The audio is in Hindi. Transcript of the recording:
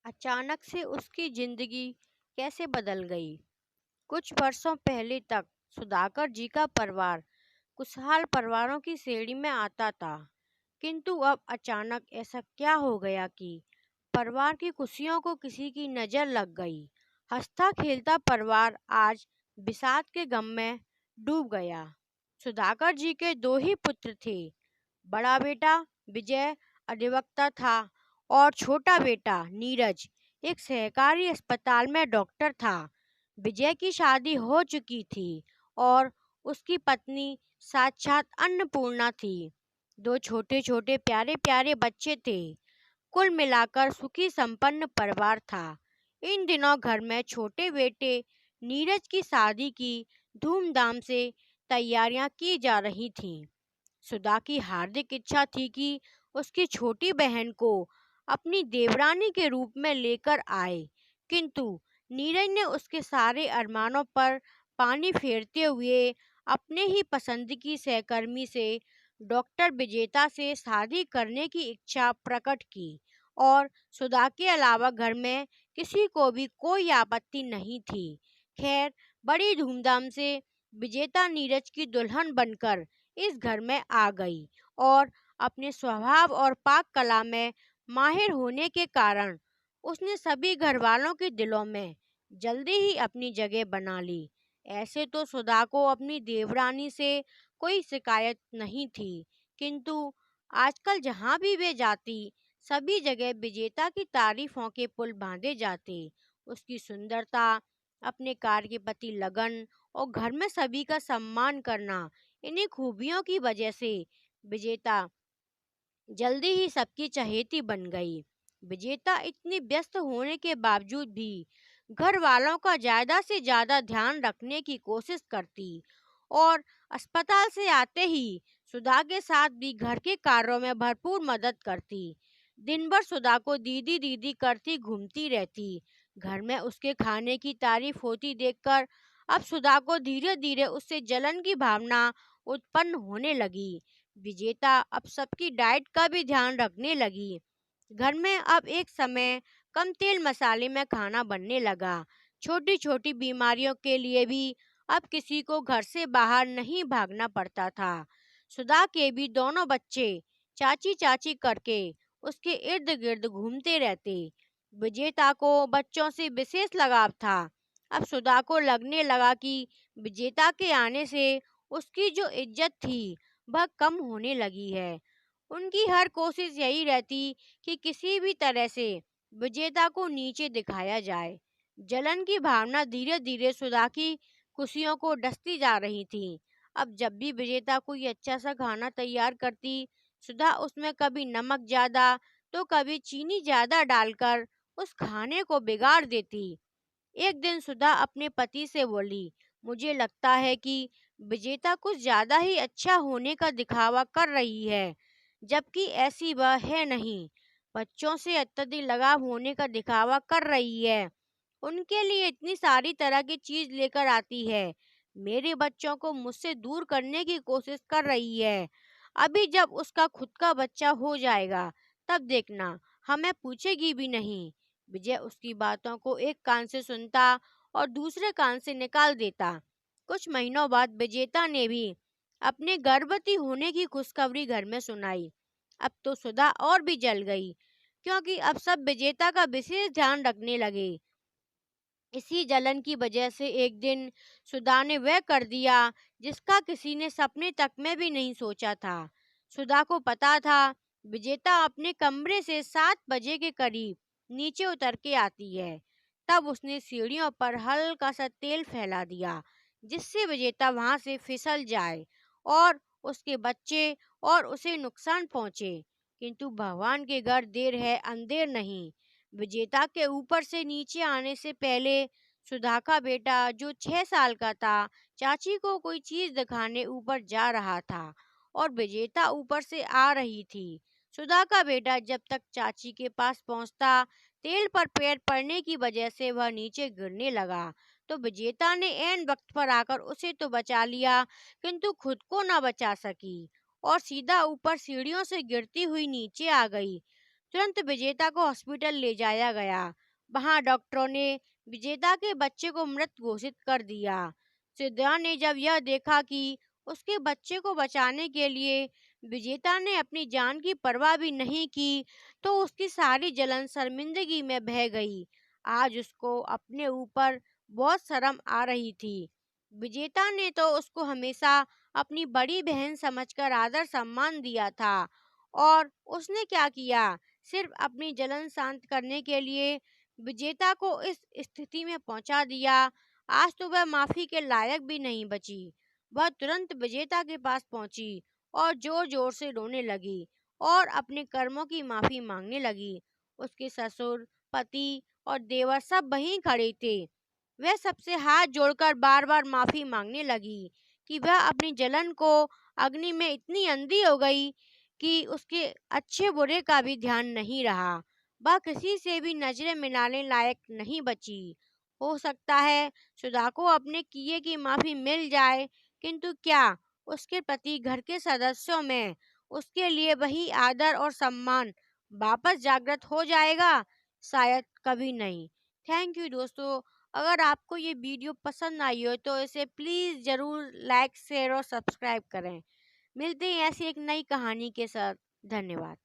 अचानक से उसकी जिंदगी कैसे बदल गई। कुछ वर्षों पहले तक सुधाकर जी का परिवार खुशहाल परिवारों की श्रेणी में आता था, किंतु अब अचानक ऐसा क्या हो गया कि परिवार की खुशियों को किसी की नजर लग गई। हंसता खेलता परिवार आज विषाद के गम में डूब गया। सुधाकर जी के दो ही पुत्र थे। बड़ा बेटा विजय अधिवक्ता था और छोटा बेटा नीरज एक सहकारी अस्पताल में डॉक्टर था। विजय की शादी हो चुकी थी और उसकी पत्नी साक्षात अन्नपूर्णा थी। दो छोटे छोटे प्यारे प्यारे बच्चे थे। कुल मिलाकर सुखी संपन्न परिवार था। इन दिनों घर में छोटे बेटे नीरज की शादी की धूमधाम से तैयारियां की जा रही थीं। सुधा की हार्दिक इच्छा थी कि उसकी छोटी बहन को अपनी देवरानी के रूप में लेकर आए, किंतु नीरज ने उसके सारे अरमानों पर पानी फेरते हुए अपने ही पसंद की सहकर्मी से डॉक्टर विजेता से शादी करने की इच्छा प्रकट की और सुधा के अलावा घर में किसी को भी कोई आपत्ति नहीं थी। खैर, बड़ी धूमधाम से विजेता नीरज की दुल्हन बनकर इस घर में आ गई और अपने स्वभाव और पाक कला में माहिर होने के कारण उसने सभी घर वालों के दिलों में जल्दी ही अपनी जगह बना ली। ऐसे तो सुधा को अपनी देवरानी से कोई शिकायत नहीं थी, किंतु आजकल जहाँ भी वे जाती सभी जगह विजेता की तारीफों के पुल बांधे जाते। उसकी सुंदरता, अपने कार्य के प्रति लगन और घर में सभी का सम्मान करना, इन्हीं खूबियों की वजह से विजेता जल्दी ही सबकी चहेती बन गई। विजेता इतनी व्यस्त होने के बावजूद भी घर वालों का ज्यादा से ज्यादा ध्यान रखने की कोशिश करती और अस्पताल से आते ही सुधा के साथ भी घर के कार्यों में भरपूर मदद करती। दिन भर सुधा को दीदी दीदी करती घूमती रहती। घर में उसके खाने की तारीफ होती देखकर अब सुधा को धीरे धीरे उससे जलन की भावना उत्पन्न होने लगी। विजेता अब सबकी डाइट का भी ध्यान रखने लगी। घर में अब एक समय कम तेल मसाले में खाना बनने लगा। छोटी छोटी बीमारियों के लिए भी अब किसी को घर से बाहर नहीं भागना पड़ता था। सुधा के भी दोनों बच्चे चाची चाची करके उसके इर्द गिर्द घूमते रहते। विजेता को बच्चों से विशेष लगाव था। अब सुधा को लगने लगा कि विजेता के आने से उसकी जो इज्जत थी वह कम होने लगी है। उनकी हर कोशिश यही रहती कि किसी भी तरह से विजेता को नीचे दिखाया जाए। जलन की भावना धीरे धीरे सुधा की खुशियों को डसती जा रही थी। अब जब भी विजेता कोई अच्छा सा खाना तैयार करती, सुधा उसमें कभी नमक ज्यादा तो कभी चीनी ज्यादा डालकर उस खाने को बिगाड़ देती। एक दिन सुधा अपने पति से बोली, मुझे लगता है कि विजेता कुछ ज्यादा ही अच्छा होने का दिखावा कर रही है, जबकि ऐसी वह है नहीं। बच्चों से अत्यधिक लगाव होने का दिखावा कर रही है। उनके लिए इतनी सारी तरह की चीज लेकर आती है। मेरे बच्चों को मुझसे दूर करने की कोशिश कर रही है। अभी जब उसका खुद का बच्चा हो जाएगा तब देखना, हमें पूछेगी भी नहीं। विजय उसकी बातों को एक कान से सुनता और दूसरे कान से निकाल देता। कुछ महीनों बाद विजेता ने भी अपने गर्भवती होने की खुशखबरी घर में सुनाई। अब तो सुधा और भी जल गई, क्योंकि अब सब विजेता का विशेष ध्यान रखने लगे। इसी जलन की वजह से एक दिन सुधा ने वह कर दिया जिसका किसी ने सपने तक में भी नहीं सोचा था। सुधा को पता था विजेता अपने कमरे से 7 बजे के करीब नीचे उतर के आती है। तब उसने सीढ़ियों पर हल्का सा तेल फैला दिया जिससे विजेता वहां से फिसल जाए और उसके बच्चे और उसे नुकसान पहुंचे। किंतु भगवान के घर देर है अंधेर नहीं। विजेता के ऊपर से नीचे आने से पहले सुधा का बेटा जो 6 साल का था चाची को कोई चीज दिखाने ऊपर जा रहा था और विजेता ऊपर से आ रही थी। सुधा का बेटा जब तक चाची के पास पहुंचता, तेल पर पैर पड़ने की वजह से वह नीचे गिरने लगा। तो विजेता ने ऐन वक्त पर आकर उसे तो बचा लिया, किंतु खुद को न बचा सकी और सीधा ऊपर सीढ़ियों से गिरती हुई नीचे आ गई। तुरंत विजेता को हॉस्पिटल ले जाया गया। वहां डॉक्टरों ने विजेता के बच्चे को मृत घोषित कर दिया। सिद्धा ने जब यह देखा कि उसके बच्चे को बचाने के लिए विजेता ने अपनी जान की परवाह भी नहीं की, तो उसकी सारी जलन शर्मिंदगी में बह गई। आज उसको अपने ऊपर बहुत शर्म आ रही थी। विजेता ने तो उसको हमेशा अपनी बड़ी बहन समझकर आदर सम्मान दिया था, और उसने क्या किया, सिर्फ अपनी जलन शांत करने के लिए विजेता को इस स्थिति में पहुंचा दिया। आज तो वह माफी के लायक भी नहीं बची। वह तुरंत विजेता के पास पहुंची और जोर जोर से रोने लगी और अपने कर्मों की माफी मांगने लगी। उसके ससुर, पति और देवर सब वहीं खड़े थे। वह सबसे हाथ जोड़कर बार बार माफी मांगने लगी कि वह अपनी जलन को अग्नि में इतनी अंधी हो गई कि उसके अच्छे बुरे का भी ध्यान नहीं रहा। वह किसी से भी नजरें मिलाने लायक नहीं बची। हो सकता है सुधा को अपने किए की माफी मिल जाए, किंतु क्या उसके प्रति घर के सदस्यों में उसके लिए वही आदर और सम्मान वापस जागृत हो जाएगा? शायद कभी नहीं। थैंक यू दोस्तों। अगर आपको ये वीडियो पसंद आई हो तो इसे प्लीज़ ज़रूर लाइक, शेयर और सब्सक्राइब करें। मिलते हैं ऐसी एक नई कहानी के साथ। धन्यवाद।